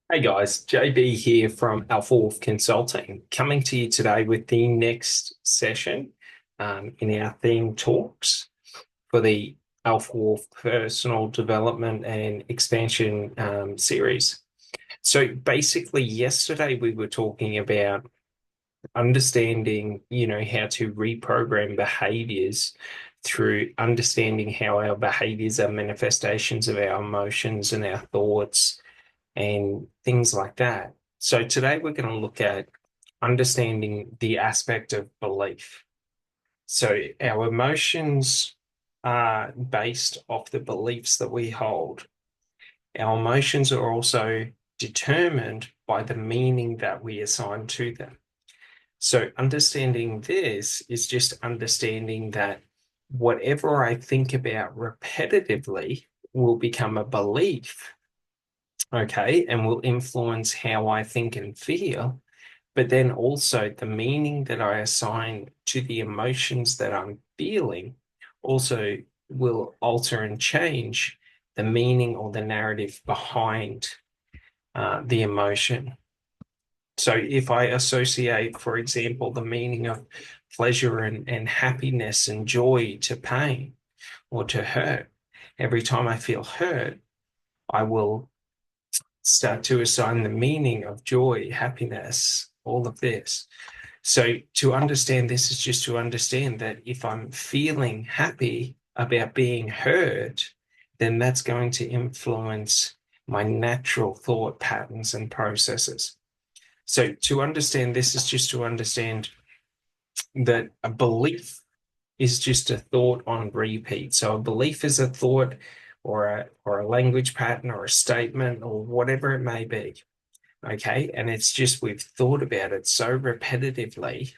Hey guys, JB here from Alpha Wolf Consulting, coming to you today with the next session in our theme talks for the Alpha Wolf Personal Development and Expansion series. So basically, yesterday we were talking about understanding, how to reprogram behaviors through understanding how our behaviors are manifestations of our emotions and our thoughts and things like that. So today we're going to look at understanding the aspect of belief. So our emotions are based off the beliefs that we hold. Our emotions are also determined by the meaning that we assign to them. So understanding this is just understanding that whatever I think about repetitively will become a belief, okay, and will influence how I think and feel. But then also the meaning that I assign to the emotions that I'm feeling also will alter and change the meaning or the narrative behind the emotion. So if I associate, for example, the meaning of pleasure and happiness and joy to pain or to hurt, every time I feel hurt, I will start to assign the meaning of joy, happiness, all of this. So to understand this is just to understand that if I'm feeling happy about being heard, then that's going to influence my natural thought patterns and processes. So to understand this is just to understand that a belief is just a thought on repeat. So a belief is a thought or a language pattern or a statement or whatever it may be. Okay. And it's just we've thought about it so repetitively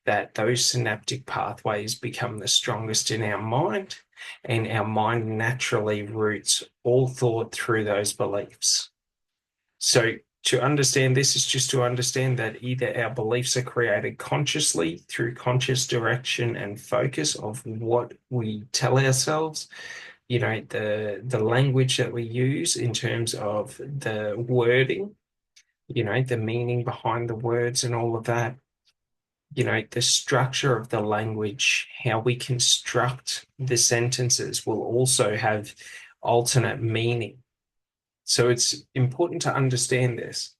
that those synaptic pathways become the strongest in our mind, and our mind naturally routes all thought through those beliefs. So to understand this is just to understand that either our beliefs are created consciously through conscious direction and focus of what we tell ourselves, the language that we use in terms of the wording, the meaning behind the words and all of that, the structure of the language, how we construct the sentences will also have alternate meaning. So it's important to understand this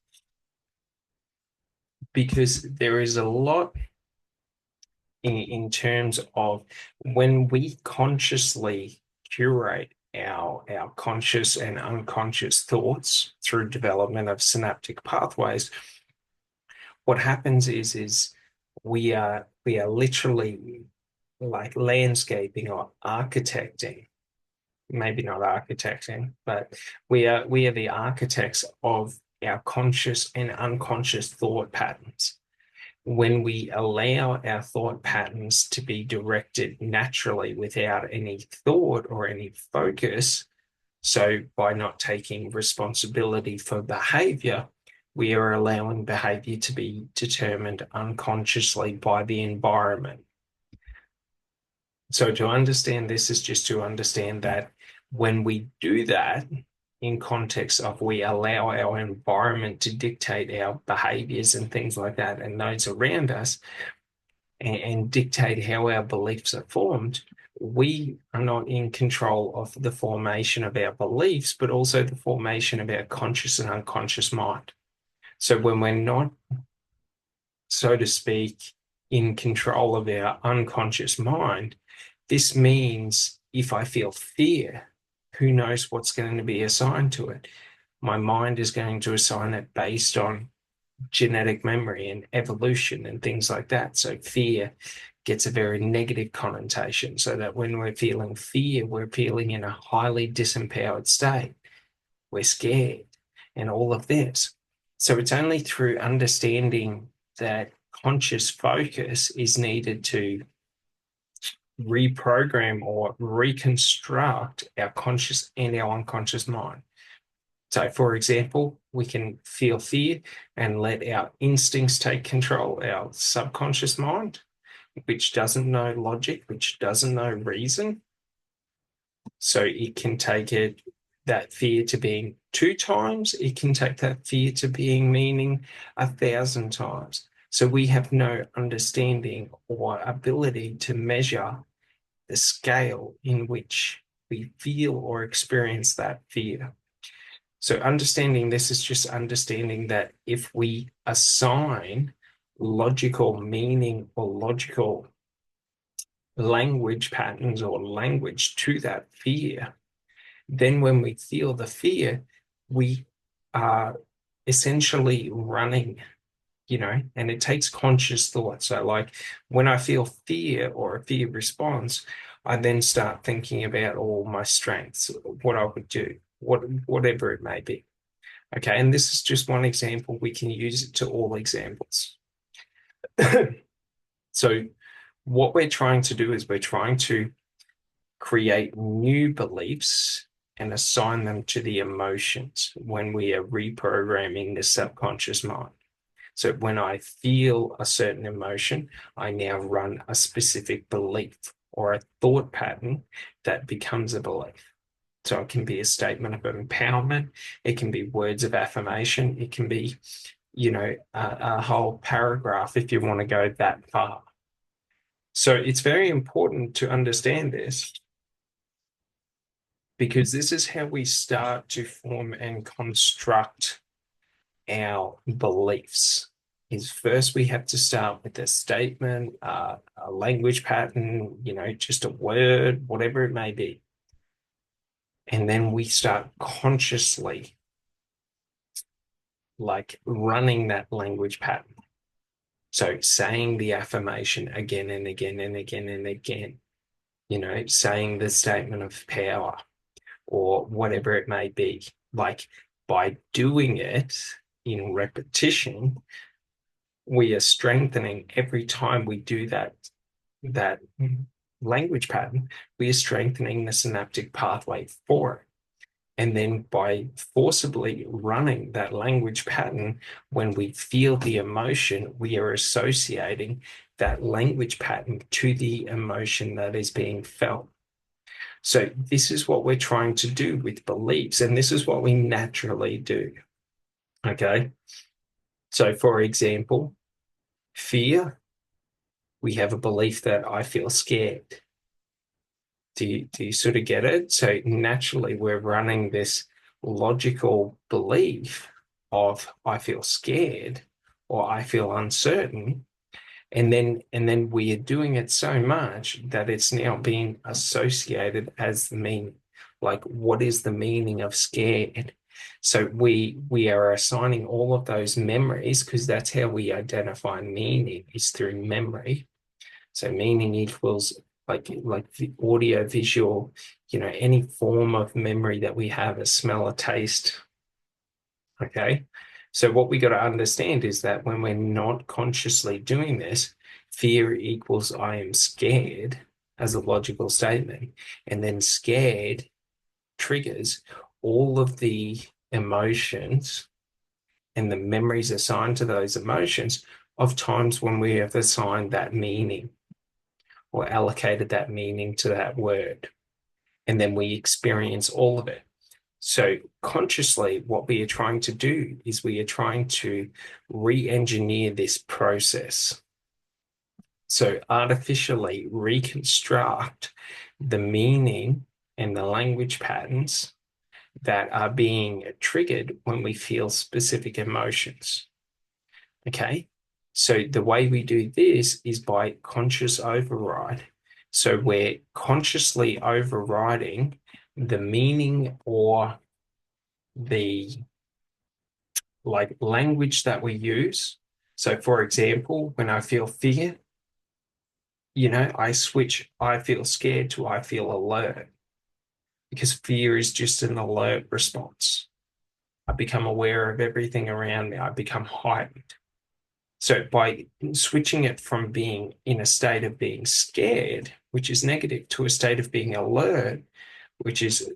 because there is a lot in terms of when we consciously curate our conscious and unconscious thoughts through development of synaptic pathways. What happens is we are literally like landscaping or architecting, maybe not architecting, but we are the architects of our conscious and unconscious thought patterns. When we allow our thought patterns to be directed naturally without any thought or any focus, so by not taking responsibility for behavior, we are allowing behavior to be determined unconsciously by the environment. So to understand this is just to understand that when we do that in context of we allow our environment to dictate our behaviors and things like that, and those around us, and dictate how our beliefs are formed, we are not in control of the formation of our beliefs, but also the formation of our conscious and unconscious mind. So when we're not, so to speak, in control of our unconscious mind, this means if I feel fear, who knows what's going to be assigned to it? My mind is going to assign it based on genetic memory and evolution and things like that. So fear gets a very negative connotation. So that when we're feeling fear, we're feeling in a highly disempowered state. We're scared and all of this. So it's only through understanding that conscious focus is needed to reprogram or reconstruct our conscious and our unconscious mind. So, for example, we can feel fear and let our instincts take control, our subconscious mind, which doesn't know logic, which doesn't know reason. So it can take it, that fear to being 2 times. It can take that fear to being meaning 1,000 times. So we have no understanding or ability to measure the scale in which we feel or experience that fear. So understanding this is just understanding that if we assign logical meaning or logical language patterns or language to that fear, then when we feel the fear, we are essentially running, and it takes conscious thought. So like when I feel fear or a fear response, I then start thinking about all my strengths, what I would do, whatever it may be. Okay, and this is just one example. We can use it to all examples. So what we're trying to do is we're trying to create new beliefs and assign them to the emotions when we are reprogramming the subconscious mind. So when I feel a certain emotion, I now run a specific belief or a thought pattern that becomes a belief. So it can be a statement of empowerment. It can be words of affirmation. It can be, a whole paragraph if you want to go that far. So it's very important to understand this, because this is how we start to form and construct our beliefs. Is first we have to start with a statement, a language pattern, just a word, whatever it may be. And then we start consciously like running that language pattern. So saying the affirmation again and again and again and again, saying the statement of power or whatever it may be. Like by doing it in repetition, we are strengthening every time we do that language pattern, we are strengthening the synaptic pathway for it. And then by forcibly running that language pattern, when we feel the emotion, we are associating that language pattern to the emotion that is being felt. So this is what we're trying to do with beliefs, and this is what we naturally do. Okay. So for example, fear, we have a belief that I feel scared. Do you sort of get it? So naturally, we're running this logical belief of I feel scared or I feel uncertain. And then we are doing it so much that it's now being associated as the meaning. Like, what is the meaning of scared? So we are assigning all of those memories, because that's how we identify meaning, is through memory. So meaning equals like the audio, visual, any form of memory that we have, a smell, a taste. Okay. So what we got to understand is that when we're not consciously doing this, fear equals I am scared as a logical statement. And then scared triggers all of the emotions and the memories assigned to those emotions of times when we have assigned that meaning or allocated that meaning to that word. And then we experience all of it. So consciously, what we are trying to do is we are trying to re-engineer this process. So artificially reconstruct the meaning and the language patterns that are being triggered when we feel specific emotions. Okay. So the way we do this is by conscious override. So we're consciously overriding the meaning or the language that we use. So for example, when I feel fear, I switch I feel scared to I feel alert, because fear is just an alert response. I become aware of everything around me. I become heightened. So by switching it from being in a state of being scared, which is negative, to a state of being alert, which is,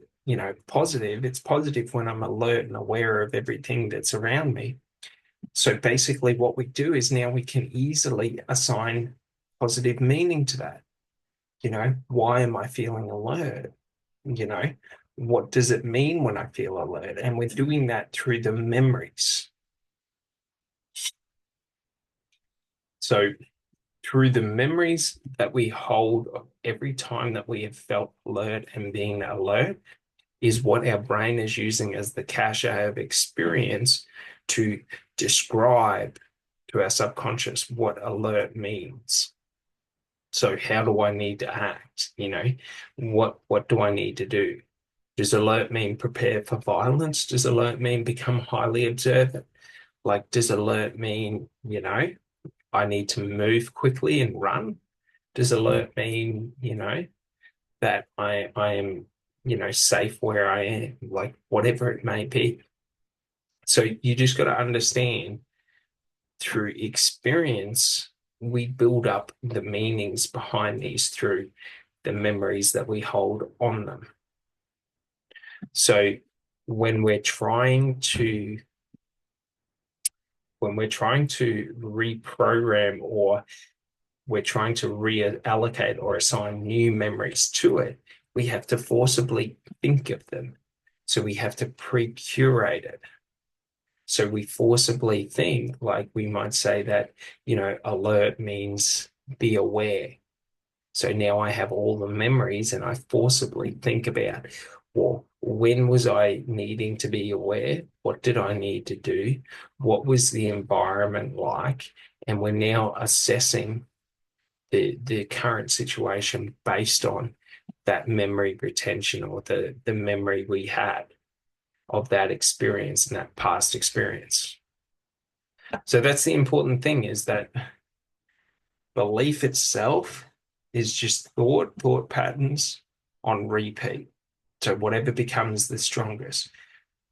positive. It's positive when I'm alert and aware of everything that's around me. So basically what we do is now we can easily assign positive meaning to that. Why am I feeling alert? What does it mean when I feel alert? And we're doing that through the memories. So through the memories that we hold of every time that we have felt alert and being alert is what our brain is using as the cache of experience to describe to our subconscious what alert means. So how do I need to act? What do I need to do? Does alert mean prepare for violence? Does alert mean become highly observant? Like, does alert mean, I need to move quickly and run? Does alert mean, that I am, safe where I am, like whatever it may be. So you just got to understand through experience, we build up the meanings behind these through the memories that we hold on them. So when we're trying to reprogram, or we're trying to reallocate or assign new memories to it, we have to forcibly think of them. So we have to pre-curate it. So we forcibly think, like we might say that, alert means be aware. So now I have all the memories and I forcibly think about, well, when was I needing to be aware? What did I need to do? What was the environment like? And we're now assessing the current situation based on that memory retention, or the memory we had of that experience and that past experience. So that's the important thing, is that belief itself is just thought patterns on repeat. So whatever becomes the strongest,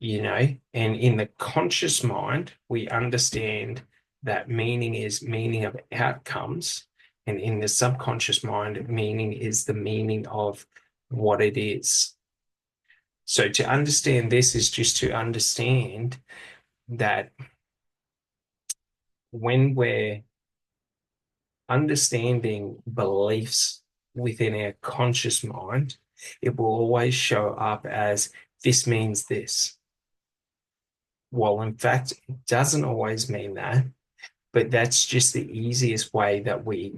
and in the conscious mind, we understand that meaning is meaning of outcomes. And in the subconscious mind, meaning is the meaning of what it is. So to understand this is just to understand that when we're understanding beliefs within our conscious mind, it will always show up as this means this. Well, in fact, it doesn't always mean that, but that's just the easiest way that we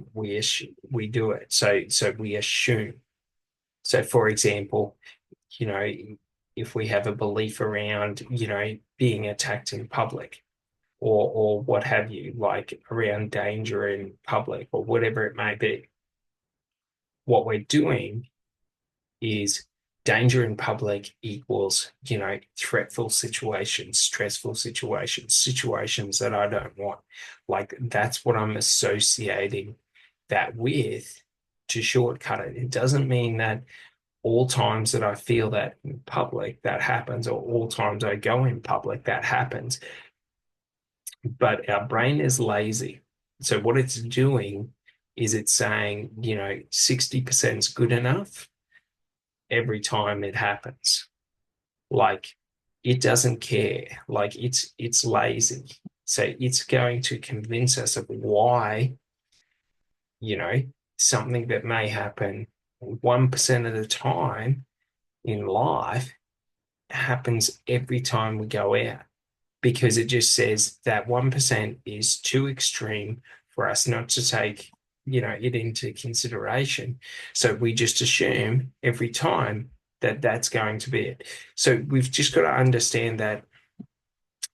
do it. So we assume. So, for example, you know, if we have a belief around, being attacked in public, or what have you, like around danger in public or whatever it may be, what we're doing is danger in public equals, threatful situations, stressful situations, situations that I don't want. Like that's what I'm associating that with to shortcut it. It doesn't mean that all times that I feel that in public that happens, or all times I go in public that happens. But our brain is lazy. So what it's doing is it's saying, 60% is good enough every time it happens. Like it doesn't care. Like it's lazy. So it's going to convince us of why, you know, something that may happen 1% of the time in life happens every time we go out, because it just says that 1% is too extreme for us not to take, it into consideration. So we just assume every time that that's going to be it. So we've just got to understand that,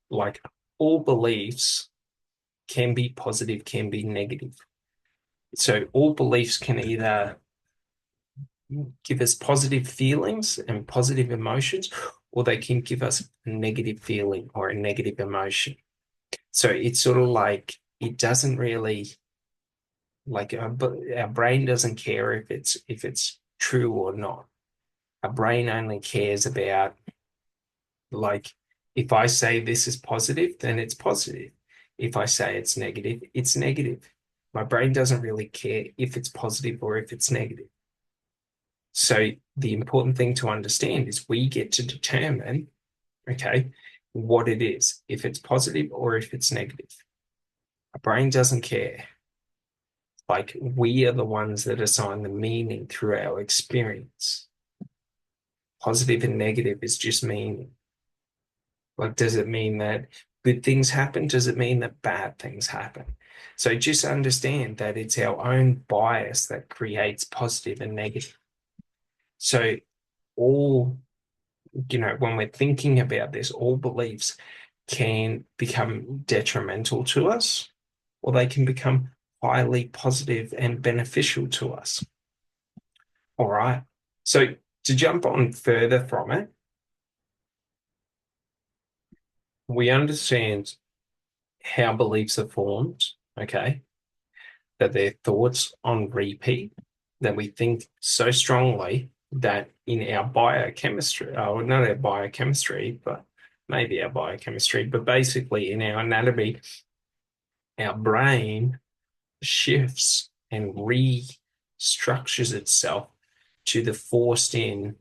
like, all beliefs can be positive, can be negative. So all beliefs can either give us positive feelings and positive emotions, or they can give us a negative feeling or a negative emotion. So it's sort of like it doesn't really, like our brain doesn't care if it's true or not. Our brain only cares about, like, if I say this is positive, then it's positive. If I say it's negative, it's negative. My brain doesn't really care if it's positive or if it's negative. So the important thing to understand is we get to determine, okay, what it is, if it's positive or if it's negative. Our brain doesn't care. Like we are the ones that assign the meaning through our experience. positive and negative is just meaning. Like, does it mean that good things happen? Does it mean that bad things happen? So just understand that it's our own bias that creates positive and negative. So all, when we're thinking about this, all beliefs can become detrimental to us, or they can become highly positive and beneficial to us. All right. So to jump on further from it, we understand how beliefs are formed, okay? That they're thoughts on repeat, that we think so strongly that in our biochemistry, oh, not our biochemistry, but maybe our biochemistry, but basically in our anatomy, our brain shifts and restructures itself to the forced in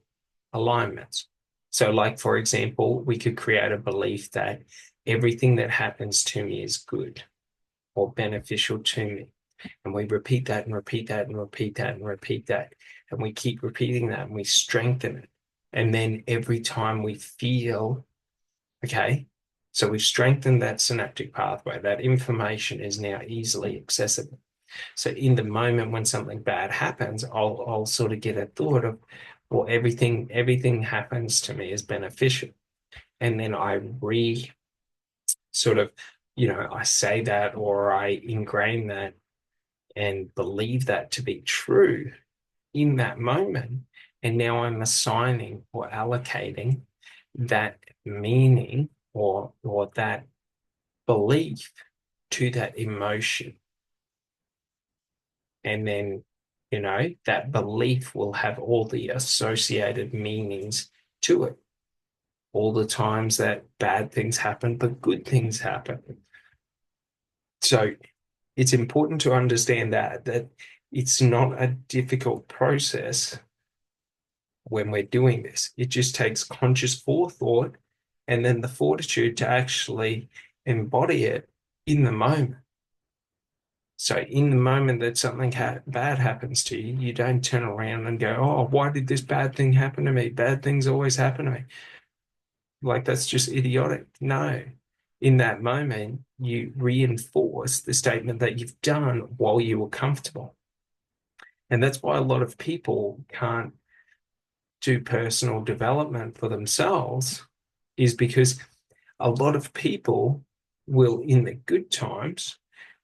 alignments. So, like, for example, we could create a belief that everything that happens to me is good or beneficial to me. And we repeat that and repeat that and repeat that and repeat that. And we keep repeating that and we strengthen it. And then every time we feel, okay, so we've strengthened that synaptic pathway, that information is now easily accessible. So in the moment when something bad happens, I'll sort of get a thought of, well, everything happens to me is beneficial. And then I sort of, I say that or I ingrain that and believe that to be true in that moment. And now I'm assigning or allocating that meaning or that belief to that emotion. And then, that belief will have all the associated meanings to it. All the times that bad things happen, but good things happen. So it's important to understand that it's not a difficult process when we're doing this. It just takes conscious forethought and then the fortitude to actually embody it in the moment. So in the moment that something bad happens to you, you don't turn around and go, oh, why did this bad thing happen to me? Bad things always happen to me. Like, that's just idiotic. No. In that moment, you reinforce the statement that you've done while you were comfortable. And that's why a lot of people can't do personal development for themselves, is because a lot of people will, in the good times,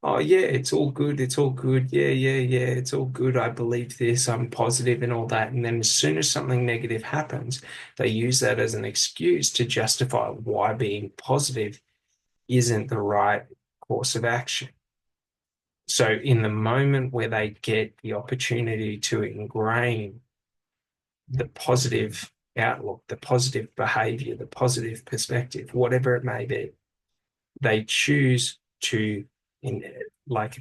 oh, yeah, it's all good. It's all good. Yeah, yeah, yeah. It's all good. I believe this. I'm positive and all that. And then as soon as something negative happens, they use that as an excuse to justify why being positive isn't the right course of action. So in the moment where they get the opportunity to ingrain the positive outlook, the positive behavior, the positive perspective, whatever it may be, they choose to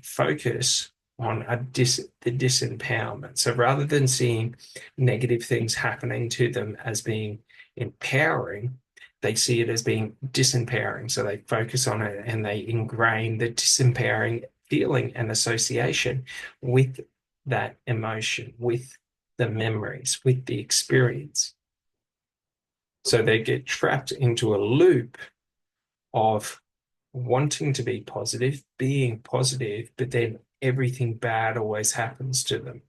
focus on the disempowerment. So rather than seeing negative things happening to them as being empowering, they see it as being disempowering. So they focus on it and they ingrain the disempowering feeling and association with that emotion, with the memories, with the experience. So they get trapped into a loop of wanting to be positive, being positive, but then everything bad always happens to them.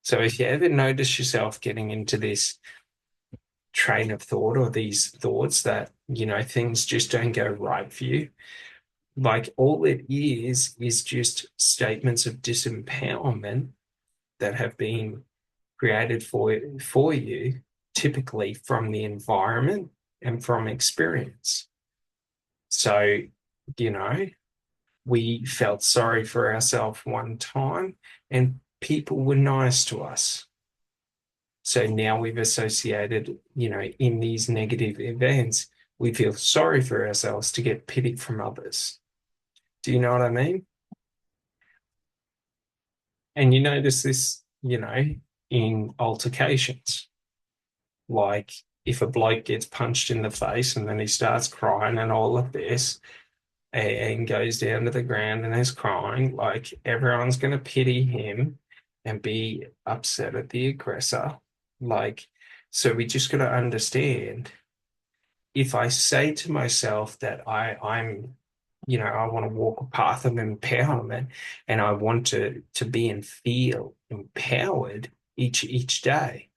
So if you ever notice yourself getting into this train of thought or these thoughts that, things just don't go right for you, like, all it is just statements of disempowerment that have been created for you, typically from the environment and from experience. So, we felt sorry for ourselves one time and people were nice to us. So now we've associated, in these negative events, we feel sorry for ourselves to get pity from others. Do you know what I mean? And you notice this, in altercations. Like, if a bloke gets punched in the face and then he starts crying and all of this and goes down to the ground and is crying, like, everyone's going to pity him and be upset at the aggressor. Like, So we just got to understand, if I say to myself that I'm, I want to walk a path of empowerment, and I want to be and feel empowered each day,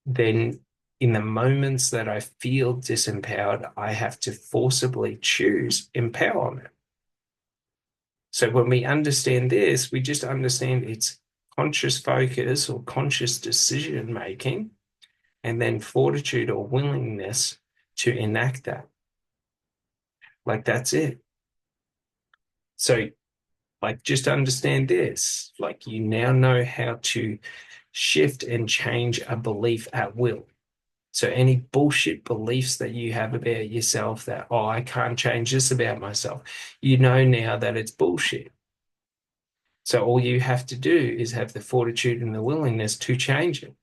then in the moments that I feel disempowered, I have to forcibly choose empowerment. So when we understand this, we just understand it's conscious focus or conscious decision making, and then fortitude or willingness to enact that. Like that's it. So, like, just understand this. Like, you now know how to shift and change a belief at will. So, any bullshit beliefs that you have about yourself, that, oh, I can't change this about myself, you know now that it's bullshit. So, all you have to do is have the fortitude and the willingness to change it.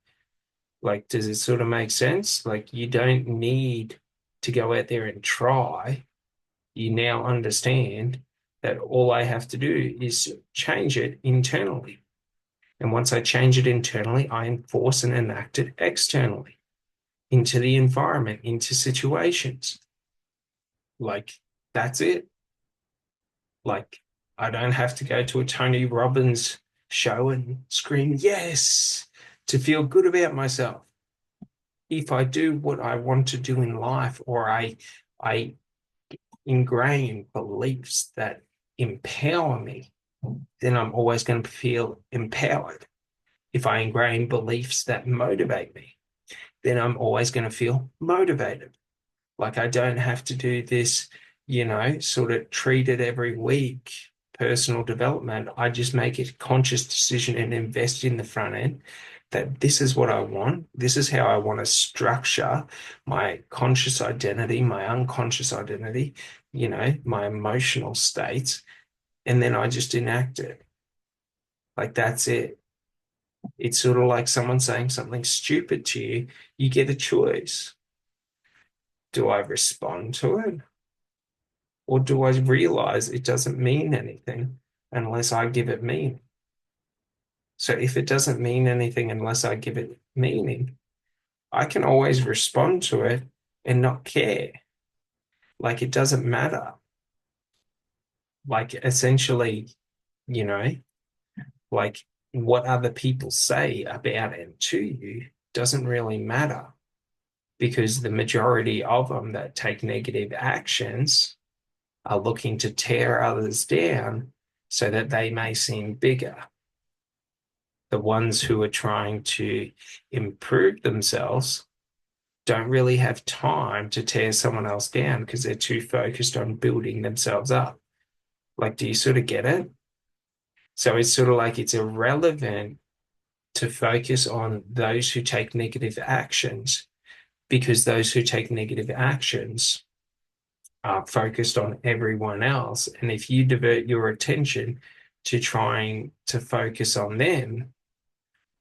Like, does it sort of make sense? Like, you don't need to go out there and try. You now understand that all I have to do is change it internally. And once I change it internally, I enforce and enact it externally into the environment, into situations. Like, that's it. Like, I don't have to go to a Tony Robbins show and scream, yes, to feel good about myself. If I do what I want to do in life, or I ingrain beliefs that empower me, then I'm always going to feel empowered. If I ingrain beliefs that motivate me, then I'm always going to feel motivated. Like, I don't have to do this, sort of treat it every week, personal development. I just make a conscious decision and invest in the front end, that this is what I want. This is how I want to structure my conscious identity, my unconscious identity, my emotional states. And then I just enact it. Like, that's it. It's sort of like someone saying something stupid to you. You get a choice. Do I respond to it? Or do I realize it doesn't mean anything unless I give it meaning? So if it doesn't mean anything unless I give it meaning, I can always respond to it and not care. Like, it doesn't matter. Like, essentially, you know, like, what other people say about and to you doesn't really matter, because the majority of them that take negative actions are looking to tear others down so that they may seem bigger. The ones who are trying to improve themselves don't really have time to tear someone else down, because they're too focused on building themselves up. Like, do you sort of get it? So it's sort of like it's irrelevant to focus on those who take negative actions, because those who take negative actions are focused on everyone else. And if you divert your attention to trying to focus on them,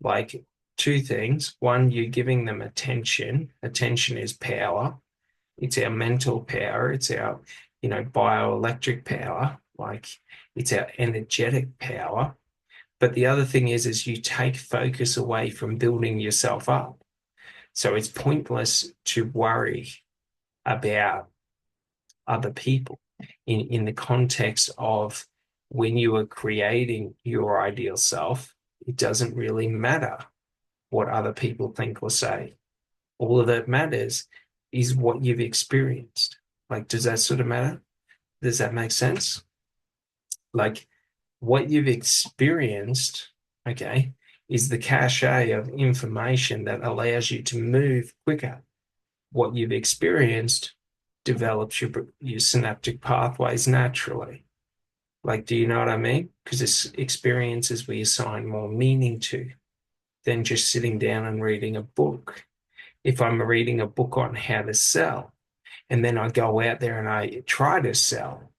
like, two things. One, you're giving them attention. Attention is power. It's our mental power. It's our, bioelectric power. Like, it's our energetic power. But the other thing is you take focus away from building yourself up. So it's pointless to worry about other people in the context of, when you are creating your ideal self, it doesn't really matter what other people think or say. All of that matters is what you've experienced. Like, does that sort of matter? Does that make sense? Like, what you've experienced, okay, is the cache of information that allows you to move quicker. What you've experienced develops your synaptic pathways naturally. Like, do you know what I mean? Because it's experiences we assign more meaning to than just sitting down and reading a book. If I'm reading a book on how to sell, and then I go out there and I try to sell,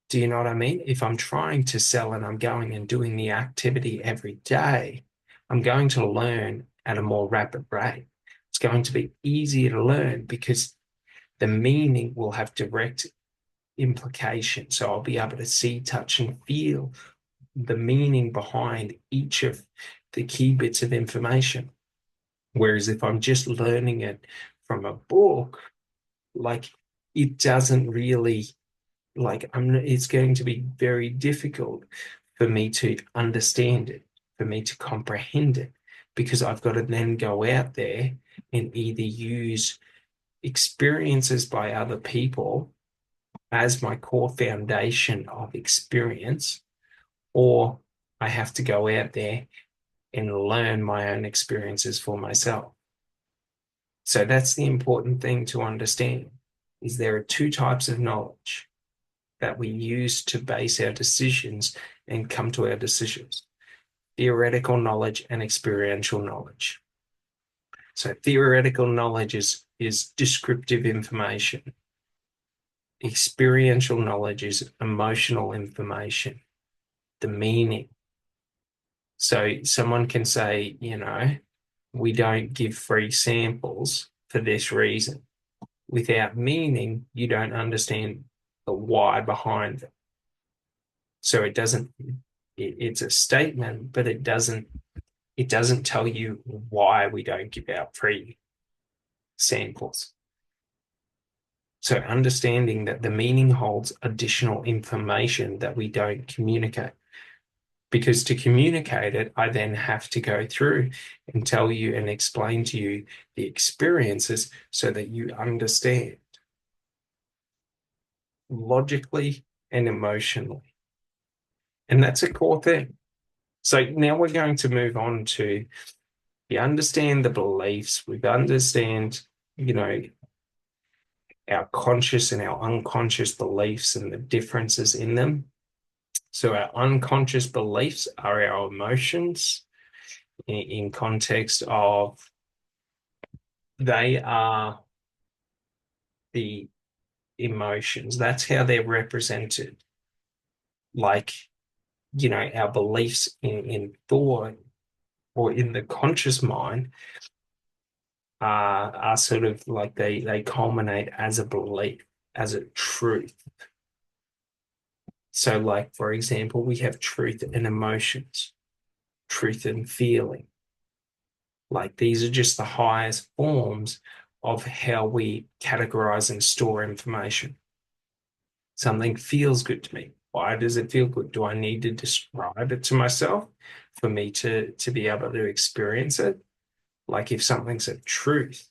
do you know what I mean? If I'm trying to sell and I'm going and doing the activity every day, I'm going to learn at a more rapid rate. It's going to be easier to learn because the meaning will have direct implication. So I'll be able to see, touch, and feel the meaning behind each of the key bits of information. Whereas if I'm just learning it from a book, like it doesn't really it's going to be very difficult for me to understand it, for me to comprehend it, because I've got to then go out there and either use experiences by other people as my core foundation of experience, or I have to go out there and learn my own experiences for myself. So that's the important thing to understand, is there are two types of knowledge that we use to base our decisions and come to our decisions: theoretical knowledge and experiential knowledge. So theoretical knowledge is descriptive information. Experiential knowledge is emotional information, the meaning. So someone can say, we don't give free samples for this reason. Without meaning, you don't understand the why behind it. So it's a statement, but it doesn't tell you why we don't give out free samples. So understanding that the meaning holds additional information that we don't communicate. Because to communicate it, I then have to go through and tell you and explain to you the experiences so that you understand logically and emotionally. And that's a core thing. So now we're going to move on to, you understand the beliefs, we understand, our conscious and our unconscious beliefs and the differences in them. So our unconscious beliefs are our emotions in context of they are the emotions. That's how they're represented. Like, our beliefs in thought or in the conscious mind are sort of like they culminate as a belief, as a truth. So, like, for example, we have truth and emotions, truth and feeling. Like, these are just the highest forms of how we categorize and store information. Something feels good to me. Why does it feel good? Do I need to describe it to myself for me to be able to experience it? Like, if something's a truth,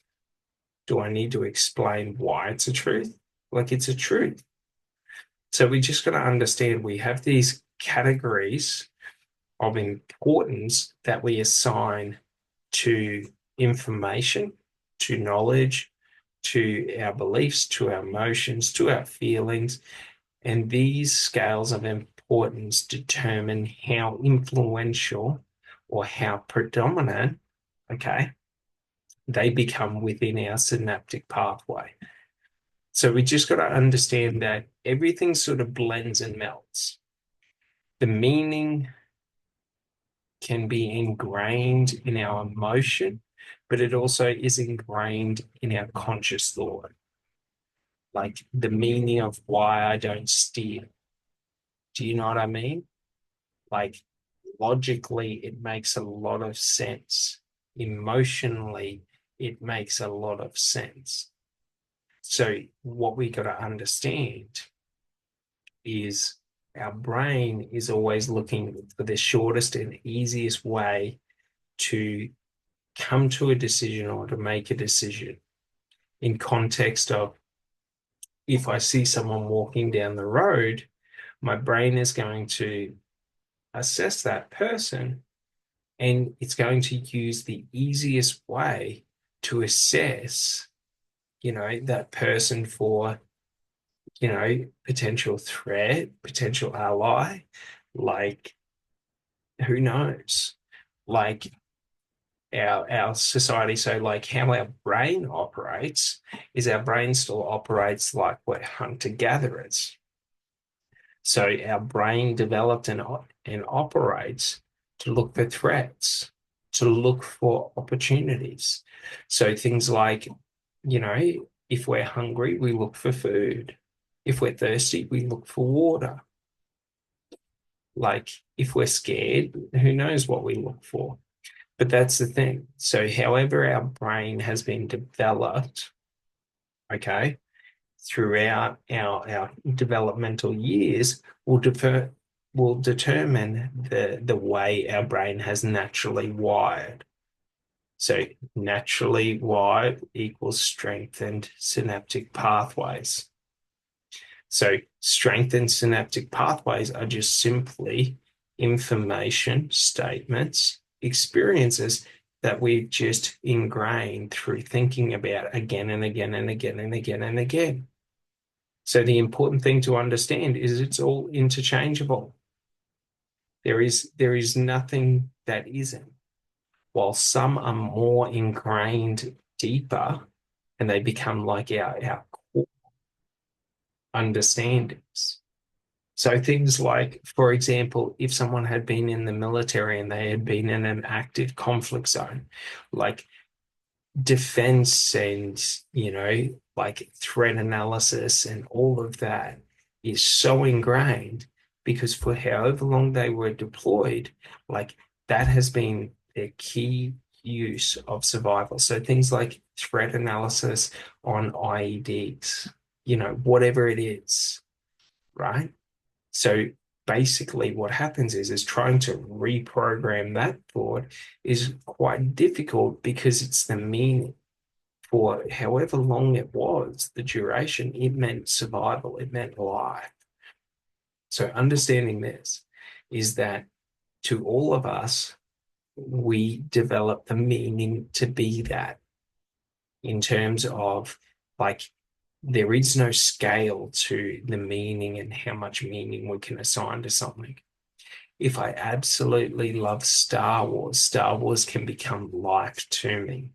do I need to explain why it's a truth? Like, it's a truth. So we just got to understand we have these categories of importance that we assign to information, to knowledge, to our beliefs, to our emotions, to our feelings. And these scales of importance determine how influential or how predominant, okay, they become within our synaptic pathway. So we just got to understand that everything sort of blends and melts. The meaning can be ingrained in our emotion, but it also is ingrained in our conscious thought. Like the meaning of why I don't steal. Do you know what I mean? Like logically, it makes a lot of sense. Emotionally, it makes a lot of sense. So what we got to understand is our brain is always looking for the shortest and easiest way to come to a decision or to make a decision in context of, if I see someone walking down the road, my brain is going to assess that person and it's going to use the easiest way to assess, that person for, potential threat, potential ally, like who knows? Like our society, so like how our brain operates is our brain still operates like we're hunter-gatherers. So our brain developed and operates to look for threats, to look for opportunities. So things like, if we're hungry, we look for food. If we're thirsty, we look for water. Like if we're scared, who knows what we look for? But that's the thing. So, however, our brain has been developed, okay, throughout our developmental years will determine the way our brain has naturally wired. So naturally wired equals strengthened synaptic pathways. So strengthened synaptic pathways are just simply information, statements, experiences that we've just ingrained through thinking about again and again and again and again and again. So the important thing to understand is it's all interchangeable. There is nothing that isn't. While some are more ingrained deeper and they become like our core understandings. So things like, for example, if someone had been in the military and they had been in an active conflict zone, like defense and, like threat analysis and all of that is so ingrained because for however long they were deployed, like that has been their key use of survival. So things like threat analysis on IEDs, whatever it is, right? So basically what happens is trying to reprogram that thought is quite difficult because it's the meaning for however long it was, the duration, it meant survival, it meant life. So understanding this is that to all of us, we develop the meaning to be that in terms of like there is no scale to the meaning and how much meaning we can assign to something. If I absolutely love Star Wars can become life to me.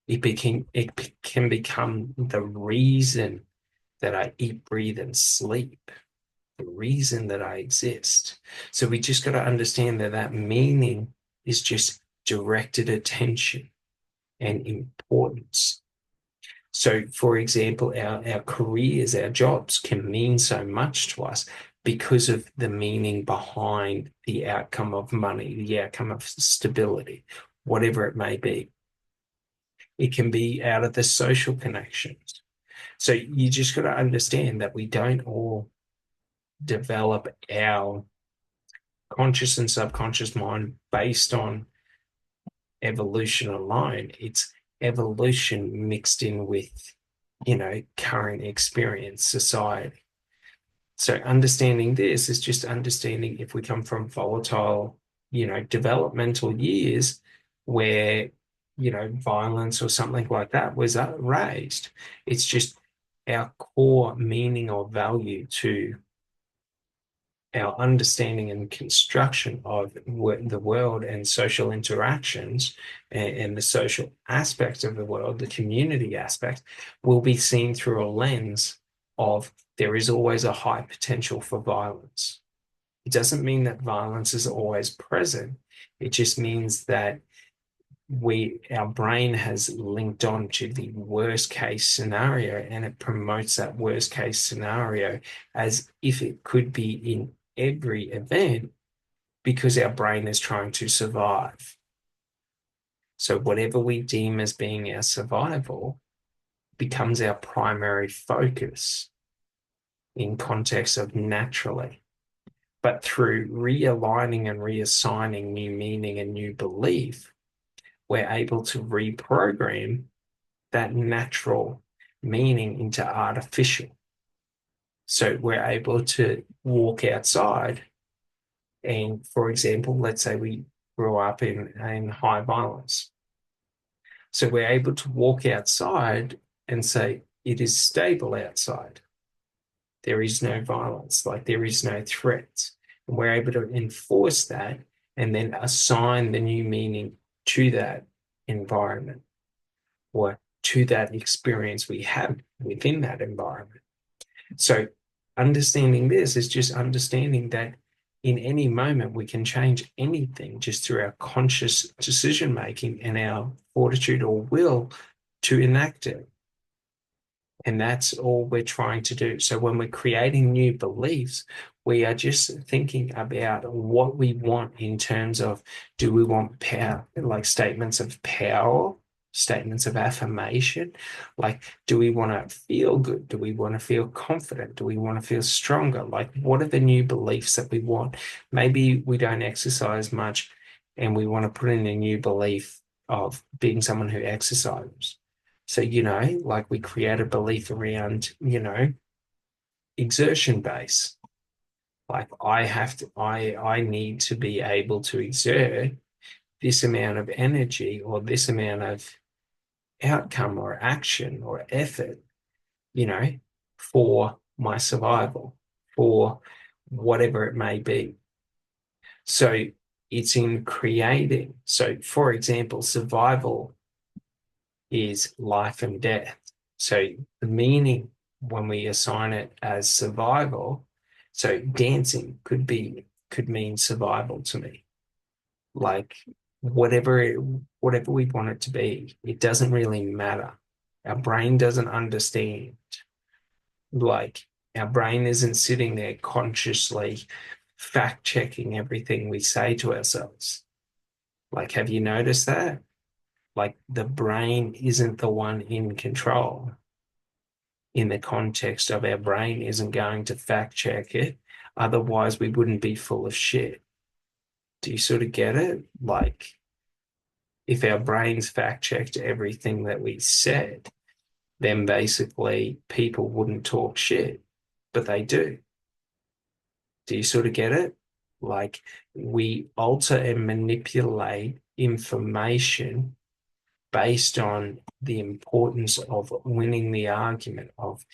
It can become the reason that I eat, breathe, and sleep, the reason that I exist. So we just got to understand that that meaning is just directed attention and importance. So, for example, our careers, our jobs can mean so much to us because of the meaning behind the outcome of money, the outcome of stability, whatever it may be. It can be out of the social connections. So you just got to understand that we don't all develop our conscious and subconscious mind based on evolution alone. It's evolution mixed in with, current experience, society. So understanding this is just understanding if we come from volatile, developmental years where, violence or something like that was raised. It's just our core meaning or value to our understanding and construction of the world and social interactions and the social aspects of the world, the community aspect, will be seen through a lens of there is always a high potential for violence. It doesn't mean that violence is always present. It just means that our brain has linked on to the worst case scenario and it promotes that worst case scenario as if it could be in every event because our brain is trying to survive. So whatever we deem as being our survival becomes our primary focus in context of naturally. But through realigning and reassigning new meaning and new belief, we're able to reprogram that natural meaning into artificial. So we're able to walk outside and, for example, let's say we grew up in high violence. So we're able to walk outside and say, it is stable outside. There is no violence, like there is no threats. And we're able to enforce that and then assign the new meaning to that environment or to that experience we have within that environment. So understanding this is just understanding that in any moment we can change anything just through our conscious decision making and our fortitude or will to enact it. And that's all we're trying to do. So when we're creating new beliefs, we are just thinking about what we want in terms of, do we want power, like statements of power, statements of affirmation? Like, do we want to feel good? Do we want to feel confident? Do we want to feel stronger? Like, what are the new beliefs that we want? Maybe we don't exercise much and we want to put in a new belief of being someone who exercises. So, like we create a belief around, exertion base. Like I need to be able to exert this amount of energy or this amount of outcome or action or effort, you know, for my survival, for whatever it may be. So it's in creating. So, for example, survival is life and death. So the meaning when we assign it as survival, so dancing could mean survival to me. Like whatever we want it to be, it doesn't really matter. Our brain doesn't understand. Like our brain isn't sitting there consciously fact checking everything we say to ourselves. Like, have you noticed that? Like the brain isn't the one in control in the context of our brain isn't going to fact check it. Otherwise, we wouldn't be full of shit. Do you sort of get it? Like, if our brains fact checked everything that we said, then basically people wouldn't talk shit, but they do. Do you sort of get it? Like, we alter and manipulate information based on the importance of winning the argument, of,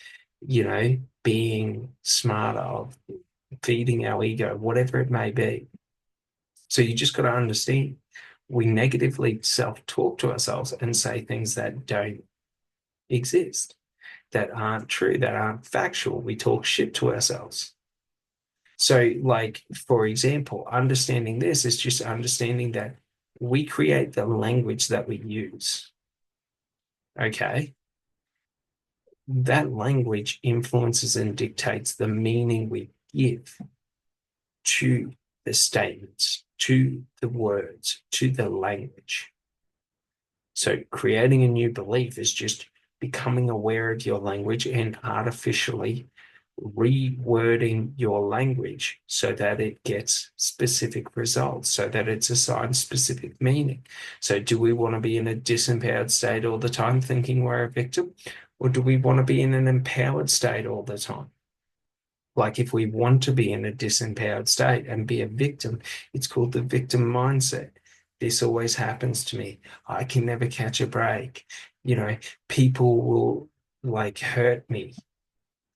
being smarter, of feeding our ego, whatever it may be. So you just got to understand we negatively self-talk to ourselves and say things that don't exist, that aren't true, that aren't factual. We talk shit to ourselves. So, like, for example, understanding this is just understanding that we create the language that we use. Okay. That language influences and dictates the meaning we give to the statements, to the words, to the language. So creating a new belief is just becoming aware of your language and artificially rewording your language so that it gets specific results, so that it's assigned specific meaning. So do we want to be in a disempowered state all the time thinking we're a victim? Or do we want to be in an empowered state all the time? Like if we want to be in a disempowered state and be a victim, it's called the victim mindset. This always happens to me. I can never catch a break. People will like hurt me.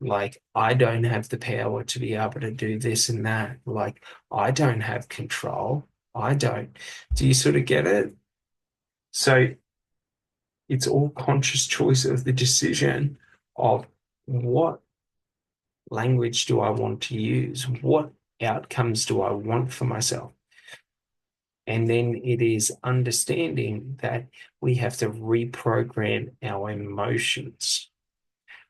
Like I don't have the power to be able to do this and that. Like I don't have control. I don't. Do you sort of get it? So it's all conscious choice of the decision of what language do I want to use? What outcomes do I want for myself? And then it is understanding that we have to reprogram our emotions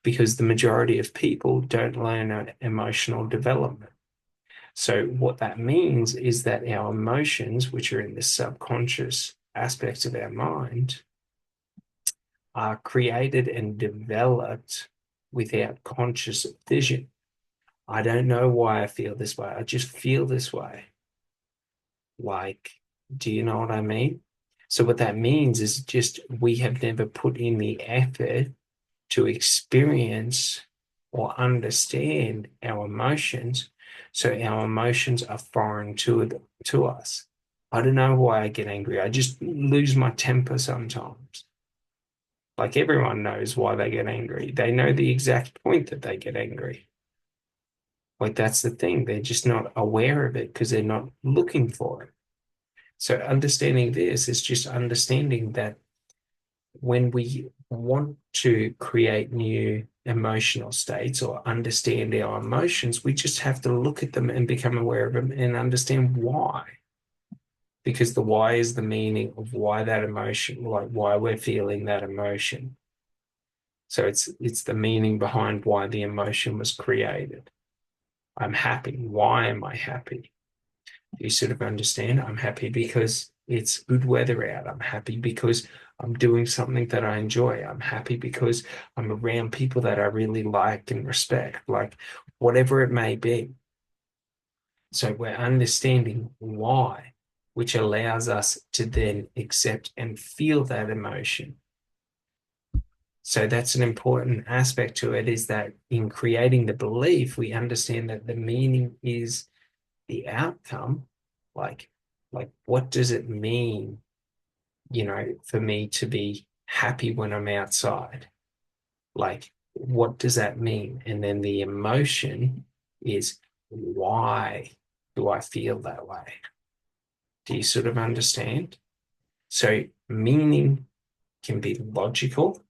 because the majority of people don't learn emotional development. So, what that means is that our emotions, which are in the subconscious aspects of our mind, are created and developed without conscious vision. I don't know why I feel this way. I just feel this way. Like, do you know what I mean? So what that means is just we have never put in the effort to experience or understand our emotions. So our emotions are foreign to us. I don't know why I get angry. I just lose my temper sometimes. Like everyone knows why they get angry. They know the exact point that they get angry. Like that's the thing. They're just not aware of it because they're not looking for it. So understanding this is just understanding that when we want to create new emotional states or understand our emotions, we just have to look at them and become aware of them and understand why. Because the why is the meaning of why that emotion, like why we're feeling that emotion. So it's the meaning behind why the emotion was created. I'm happy. Why am I happy? You sort of understand? I'm happy because it's good weather out. I'm happy because I'm doing something that I enjoy. I'm happy because I'm around people that I really like and respect, like whatever it may be. So we're understanding why, which allows us to then accept and feel that emotion. So that's an important aspect to it, is that in creating the belief, we understand that the meaning is the outcome. Like, like what does it mean, for me to be happy when I'm outside? Like, what does that mean? And then the emotion is, why do I feel that way? Do you sort of understand? So meaning can be logical,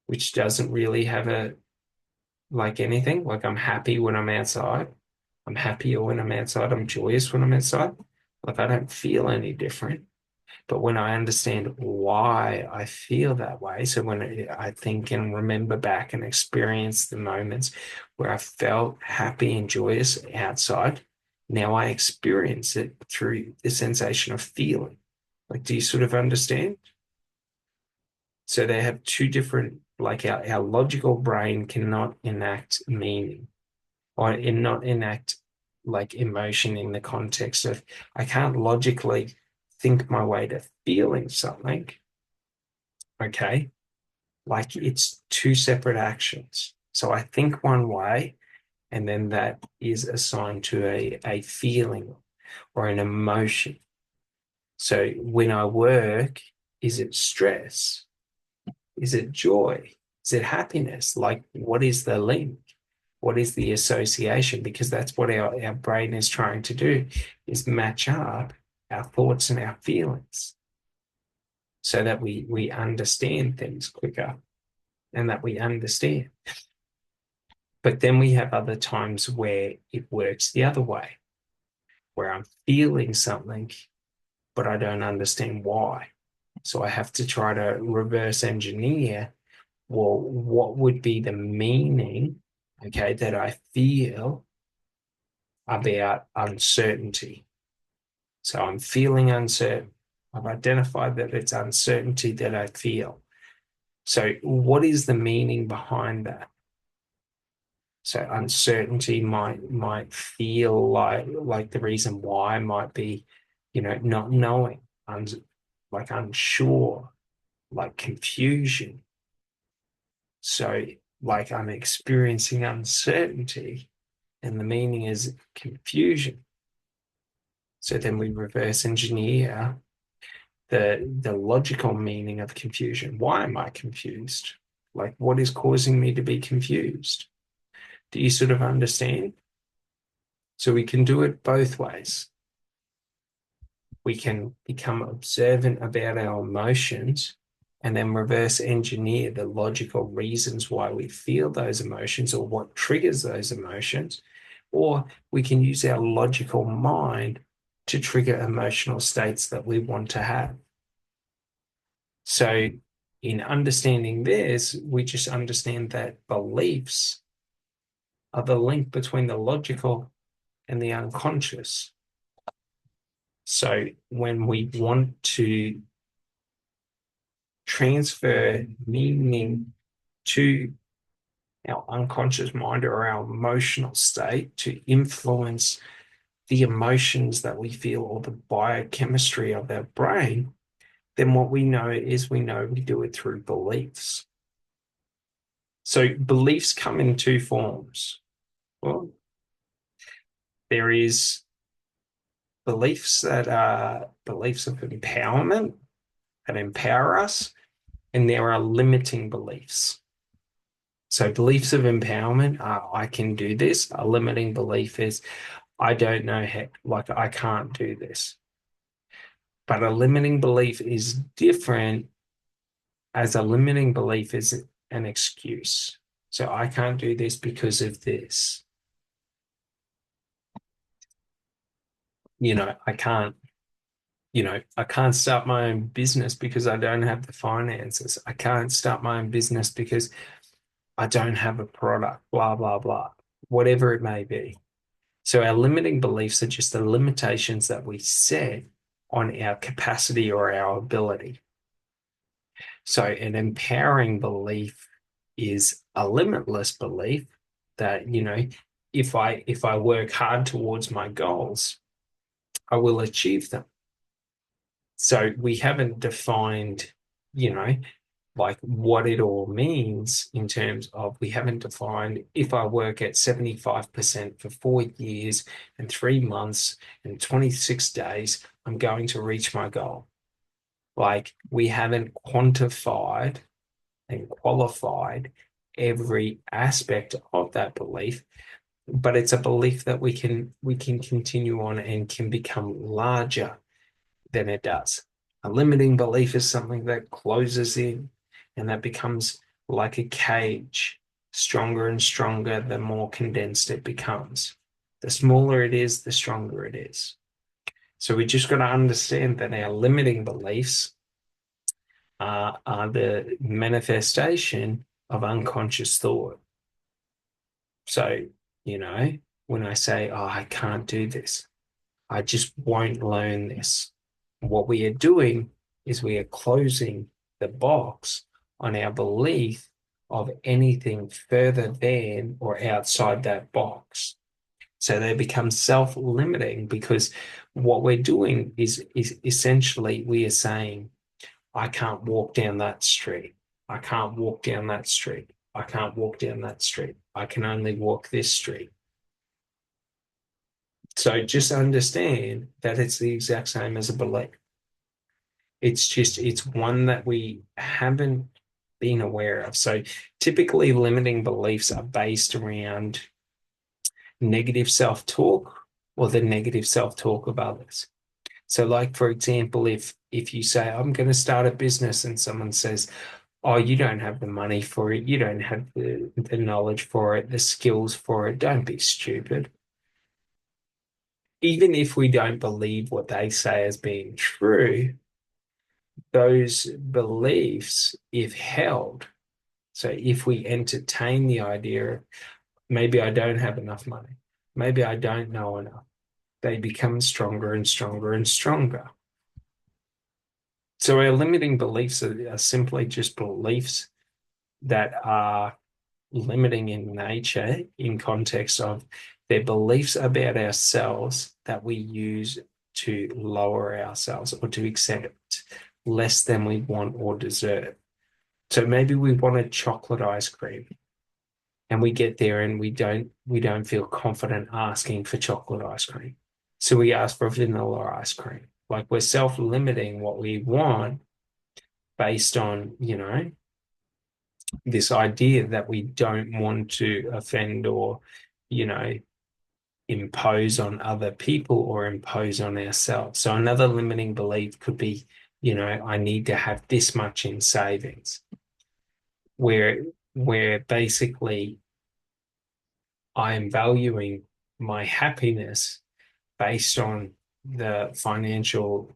which doesn't really have a like anything. Like I'm happy when I'm outside. I'm happier when I'm outside. I'm joyous when I'm outside. Like I don't feel any different. But when I understand why I feel that way, so when I think and remember back and experience the moments where I felt happy and joyous outside, now I experience it through the sensation of feeling. Like, do you sort of understand? So they have two different, like our logical brain cannot enact meaning or not enact like emotion in the context of, I can't logically think my way to feeling something. Okay. Like it's two separate actions. So I think one way, and then that is assigned to a feeling or an emotion. So when I work, is it stress? Is it joy? Is it happiness? Like, what is the link? What is the association? Because that's what our brain is trying to do, is match up our thoughts and our feelings so that we understand things quicker and that we understand. But then we have other times where it works the other way, where I'm feeling something, but I don't understand why. So I have to try to reverse engineer, well, what would be the meaning, okay, that I feel about uncertainty? So I'm feeling uncertain. I've identified that it's uncertainty that I feel. So what is the meaning behind that? So uncertainty might feel like the reason why might be, not knowing, like unsure, like confusion. So like I'm experiencing uncertainty, and the meaning is confusion. So then we reverse engineer the logical meaning of confusion. Why am I confused? Like what is causing me to be confused? Do you sort of understand? So we can do it both ways. We can become observant about our emotions and then reverse engineer the logical reasons why we feel those emotions or what triggers those emotions. Or we can use our logical mind to trigger emotional states that we want to have. So, in understanding this, we just understand that beliefs are the link between the logical and the unconscious. So, when we want to transfer meaning to our unconscious mind or our emotional state to influence the emotions that we feel or the biochemistry of our brain, then what we know is we do it through beliefs. So beliefs come in two forms. Well, there is beliefs that are beliefs of empowerment that empower us, and there are limiting beliefs. So beliefs of empowerment are, I can do this. A limiting belief is, I don't know how, like I can't do this. But a limiting belief is different, as a limiting belief is an excuse. So I can't do this because of this. I can't, I can't start my own business because I don't have the finances. I can't start my own business because I don't have a product, blah, blah, blah, whatever it may be. So our limiting beliefs are just the limitations that we set on our capacity or our ability. So an empowering belief is a limitless belief that, if I work hard towards my goals, I will achieve them. So we haven't defined, you know, like what it all means in terms of we haven't defined if I work at 75% for 4 years and 3 months and 26 days, I'm going to reach my goal. Like we haven't quantified and qualified every aspect of that belief, but it's a belief that we can continue on and can become larger than it does. A limiting belief is something that closes in and that becomes like a cage, stronger and stronger the more condensed it becomes. The smaller it is, the stronger it is. So we just got to understand that our limiting beliefs are the manifestation of unconscious thought. So, when I say, oh, I can't do this, I just won't learn this. What we are doing is we are closing the box on our belief of anything further than or outside that box. So they become self-limiting because what we're doing is essentially we are saying, I can't walk down that street. I can't walk down that street. I can't walk down that street. I can only walk this street. So just understand that it's the exact same as a belief. It's one that we haven't been aware of. So typically limiting beliefs are based around negative self-talk or the negative self-talk of others. So like, for example, if you say, I'm going to start a business and someone says, oh, you don't have the money for it, you don't have the knowledge for it, the skills for it, don't be stupid. Even if we don't believe what they say as being true, those beliefs, if held, so if we entertain the idea of maybe I don't have enough money, maybe I don't know enough, they become stronger and stronger and stronger. So our limiting beliefs are simply just beliefs that are limiting in nature in context of their beliefs about ourselves that we use to lower ourselves or to accept less than we want or deserve. So maybe we wanted chocolate ice cream and we get there and we don't feel confident asking for chocolate ice cream. So we ask for vanilla ice cream. Like we're self-limiting what we want based on, this idea that we don't want to offend or, you know, impose on other people or impose on ourselves. So another limiting belief could be, I need to have this much in savings, where basically I am valuing my happiness based on the financial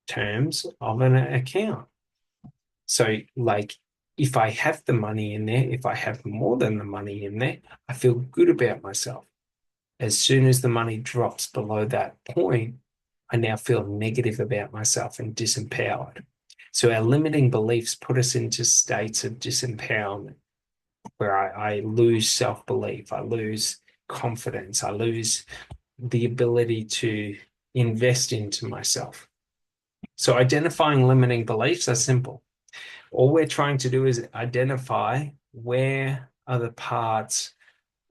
terms of an account. So like if I have the money in there, if I have more than the money in there, I feel good about myself. As soon as the money drops below that point, I now feel negative about myself and disempowered. So our limiting beliefs put us into states of disempowerment where I lose self-belief, I lose confidence, I lose the ability to invest into myself. So identifying limiting beliefs are simple. All we're trying to do is identify where are the parts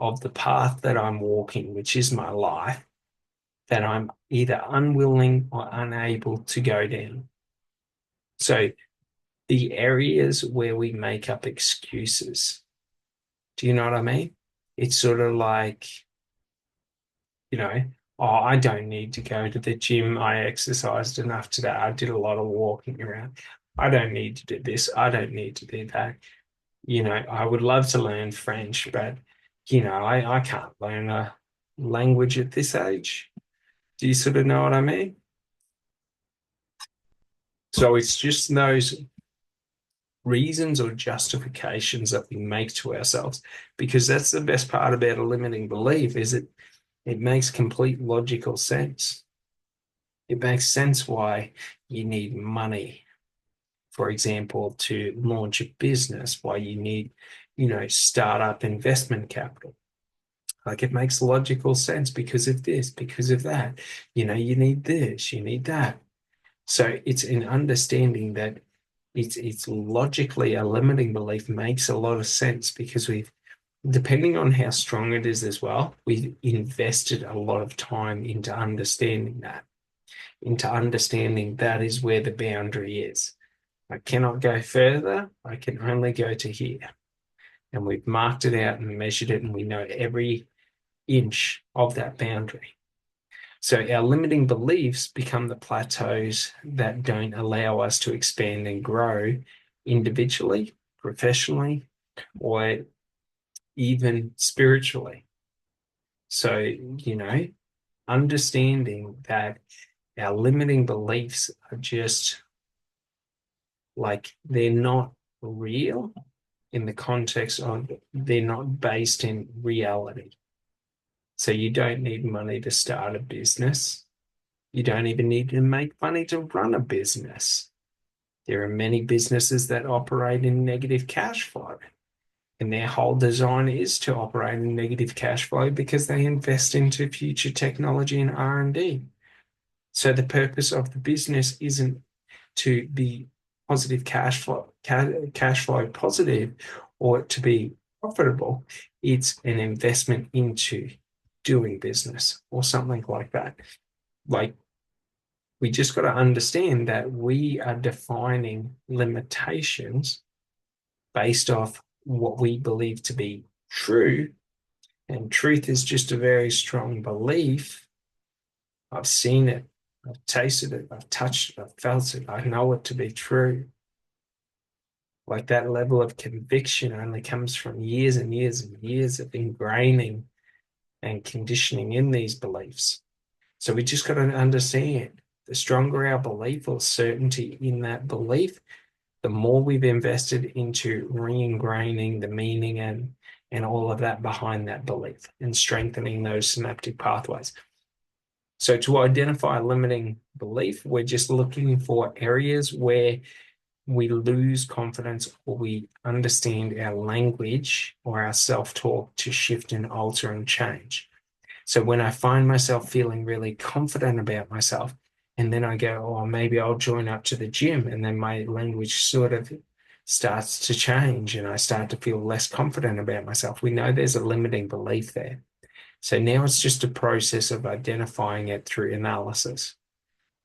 of the path that I'm walking, which is my life, that I'm either unwilling or unable to go down. So the areas where we make up excuses, do you know what I mean? It's sort of like, oh, I don't need to go to the gym. I exercised enough today. I did a lot of walking around. I don't need to do this. I don't need to do that. I would love to learn French, but, I can't learn a language at this age. Do you sort of know what I mean? So it's just those reasons or justifications that we make to ourselves, because that's the best part about a limiting belief is it makes complete logical sense. It makes sense why you need money, for example, to launch a business, why you need, startup investment capital. Like it makes logical sense because of this, because of that. You need this, you need that. So it's an understanding that it's logically a limiting belief makes a lot of sense because depending on how strong it is as well, we've invested a lot of time into understanding that, into understanding that is where the boundary is. I cannot go further. I can only go to here. And we've marked it out and measured it, and we know every inch of that boundary. So our limiting beliefs become the plateaus that don't allow us to expand and grow individually, professionally, or even spiritually. So, understanding that our limiting beliefs are just like they're not real in the context of they're not based in reality. So you don't need money to start a business. You don't even need to make money to run a business. There are many businesses that operate in negative cash flow, and their whole design is to operate in negative cash flow because they invest into future technology and R&D. So the purpose of the business isn't to be positive cash flow positive, or to be profitable. It's an investment into doing business or something like that. Like we just got to understand that we are defining limitations based off what we believe to be true. And truth is just a very strong belief. I've seen it, I've tasted it, I've touched it, I've felt it, I know it to be true. Like that level of conviction only comes from years and years and years of ingraining and conditioning in these beliefs. So we just got to understand the stronger our belief or certainty in that belief, the more we've invested into re-ingraining the meaning and all of that behind that belief and strengthening those synaptic pathways. So to identify a limiting belief, we're just looking for areas where we lose confidence or we understand our language or our self-talk to shift and alter and change. So when I find myself feeling really confident about myself, and then I go, oh, maybe I'll join up to the gym, and then my language sort of starts to change and I start to feel less confident about myself. We know there's a limiting belief there. So now it's just a process of identifying it through analysis.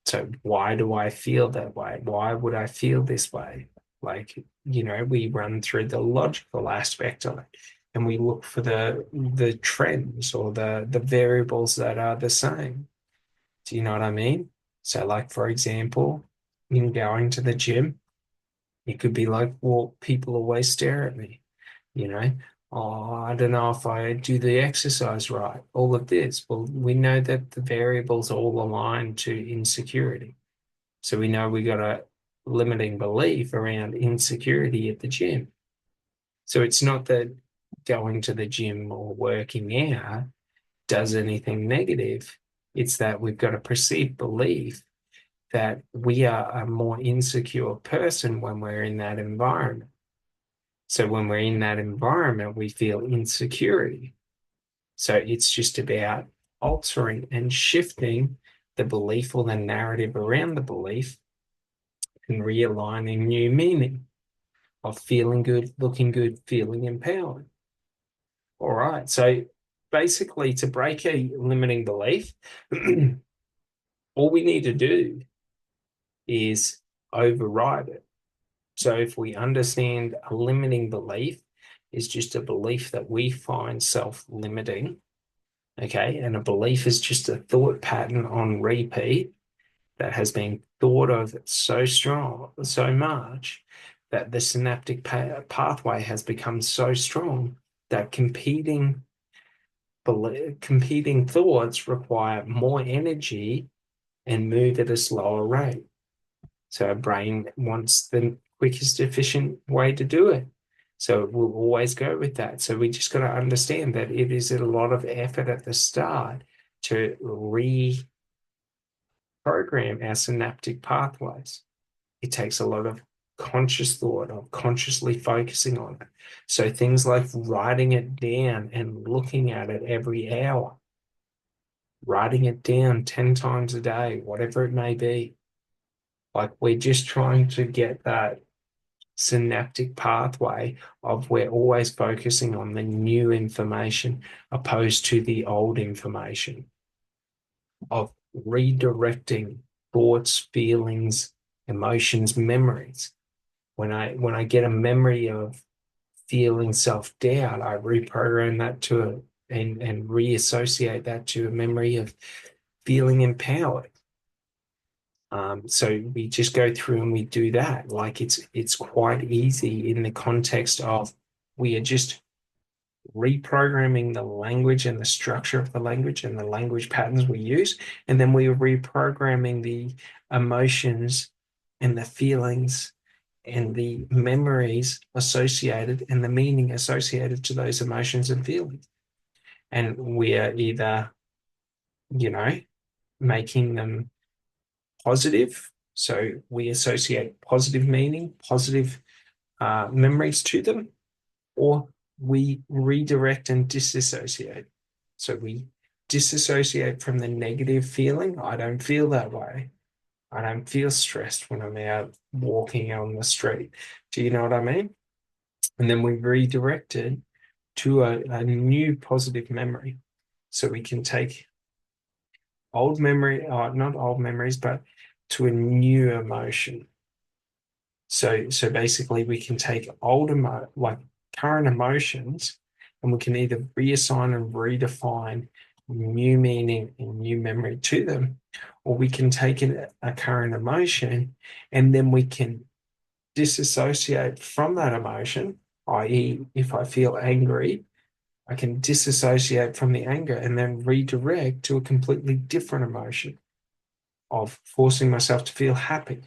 So why do I feel that way? Why would I feel this way? Like, we run through the logical aspect of it and we look for the trends or the variables that are the same. Do you know what I mean? So like, for example, in going to the gym, it could be like, well, people always stare at me, you know. Oh, I don't know if I do the exercise right. All of this. Well, we know that the variables all align to insecurity. So we know we got a limiting belief around insecurity at the gym. So it's not that going to the gym or working out does anything negative. It's that we've got a perceived belief that we are a more insecure person when we're in that environment. So when we're in that environment, we feel insecurity. So it's just about altering and shifting the belief or the narrative around the belief and realigning new meaning of feeling good, looking good, feeling empowered. All right. So basically, to break a limiting belief, all we need to do is override it. So if we understand a limiting belief is just a belief that we find self-limiting, okay, and a belief is just a thought pattern on repeat that has been thought of so strong, so much that the synaptic pathway has become so strong that competing thoughts require more energy and move at a slower rate. So our brain wants the quickest, efficient way to do it. So we'll always go with that. So we just got to understand that it is a lot of effort at the start to reprogram our synaptic pathways. It takes a lot of conscious thought, of consciously focusing on it. So things like writing it down and looking at it every hour, writing it down 10 times a day, whatever it may be. Like we're just trying to get that synaptic pathway of we're always focusing on the new information opposed to the old information, of redirecting thoughts, feelings, emotions, memories. When I get a memory of feeling self-doubt, I reprogram that and reassociate that to a memory of feeling empowered. So we just go through and we do that. Like it's quite easy in the context of we are just reprogramming the language and the structure of the language and the language patterns we use, and then we are reprogramming the emotions and the feelings and the memories associated and the meaning associated to those emotions and feelings. And we are either, you know, making them positive. So we associate positive meaning, positive memories to them, or we redirect and disassociate. So we disassociate from the negative feeling. I don't feel that way. I don't feel stressed when I'm out walking on the street. Do you know what I mean? And then we redirect it to a new positive memory. So we can take old memory, not old memories, but to a new emotion. So basically we can take like current emotions, and we can either reassign and redefine new meaning and new memory to them, or we can take a current emotion and then we can disassociate from that emotion, i.e., if I feel angry, I can disassociate from the anger and then redirect to a completely different emotion of forcing myself to feel happy.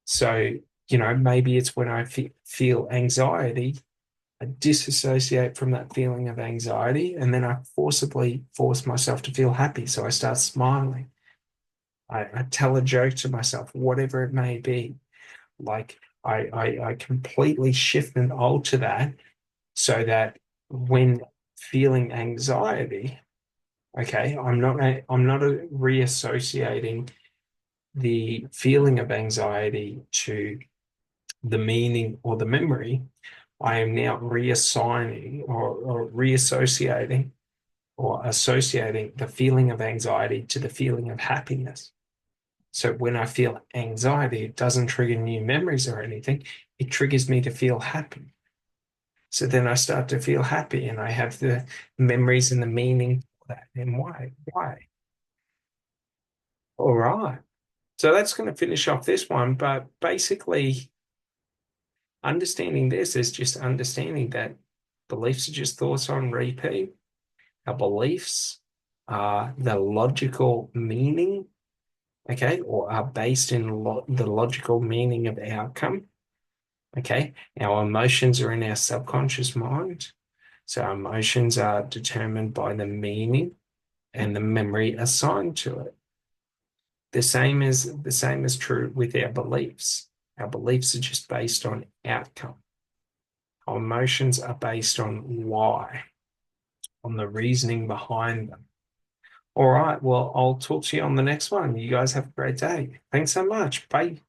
So, maybe it's when I feel anxiety, I disassociate from that feeling of anxiety, and then I forcibly force myself to feel happy. So I start smiling. I tell a joke to myself, whatever it may be. Like I completely shift and alter that so that when feeling anxiety, okay, I'm not reassociating the feeling of anxiety to the meaning or the memory. I am now reassigning or reassociating or associating the feeling of anxiety to the feeling of happiness. So when I feel anxiety, it doesn't trigger new memories or anything. It triggers me to feel happy. So then I start to feel happy and I have the memories and the meaning for that. And why? Why? All right. So that's going to finish off this one. But basically, understanding this is just understanding that beliefs are just thoughts on repeat. Our beliefs are the logical meaning, okay, or are based in the logical meaning of outcome, okay. Our emotions are in our subconscious mind. So our emotions are determined by the meaning and the memory assigned to it. The same is true with our beliefs. Our beliefs are just based on outcome. Our emotions are based on why, on the reasoning behind them. All right. Well, I'll talk to you on the next one. You guys have a great day. Thanks so much. Bye.